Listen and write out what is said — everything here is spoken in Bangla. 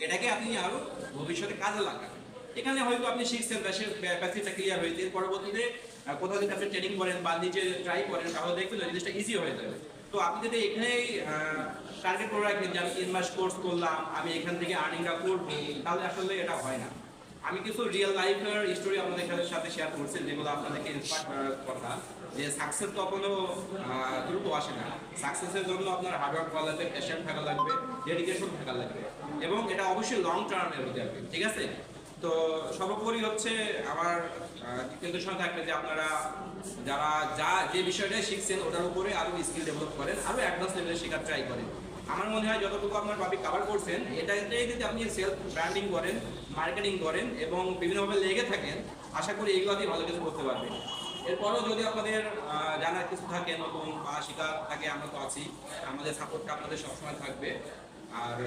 এটাকে আপনি আরো ভবিষ্যতে কাজে লাগান। এখানে হয়তো আপনি শিখছেন, প্যাসিভটা ক্লিয়ার হয়েছে, পরবর্তীতে কোথাও যদি আপনি ট্রেনিং করেন বা নিজে ট্রাই করেন তাহলে দেখবেন ওই জিনিসটা ইজি হয়ে যাবে। তো আপনি যদি এখানেই টার্গেট করে রাখেন যে আমি 3 মাস কোর্স করলাম, আমি এখান থেকে আর্নিংটা করবো, তাহলে আসলে এটা হয় না। আমি কিছু রিয়েল লাইফের স্টোরি আপনাদের সাথে শেয়ার করছি, যেগুলো আপনাদেরকে ইন্সপায়ার করার কথা, যে সাকসেস কখনো দ্রুত আসে না। সাকসেসের জন্য আপনার হার্ডওয়ার্ক করা লাগবে, পেশেন্ট থাকা লাগবে, ডেডিকেশন থাকা লাগবে, এবং এটা অবশ্যই লং টার্মের হতে হবে, ঠিক আছে? তো সর্বোপরি হচ্ছে আমার নির্দেশনা থাকবে যে আপনারা যারা যে বিষয়টাই শিখছেন ওটার উপরে আরো স্কিল ডেভেলপ করেন, আরো অ্যাডভান্স লেভেলে শেখার ট্রাই করেন। আমার মনে হয় যতটুকু আপনার টপিক কভার করছেন, এটাতেই যদি আপনি সেলফ ব্র্যান্ডিং করেন, মার্কেটিং করেন এবং বিভিন্নভাবে লেগে থাকেন, আশা করি এইগুলো দিয়ে ভালো কিছু করতে পারবেন। এরপরও যদি আপনাদের জানার কিছু থাকে নতুন বা শেখার থাকে, আমরা তো আছি, আমাদের সাপোর্টটা আপনাদের সবসময় থাকবে। আর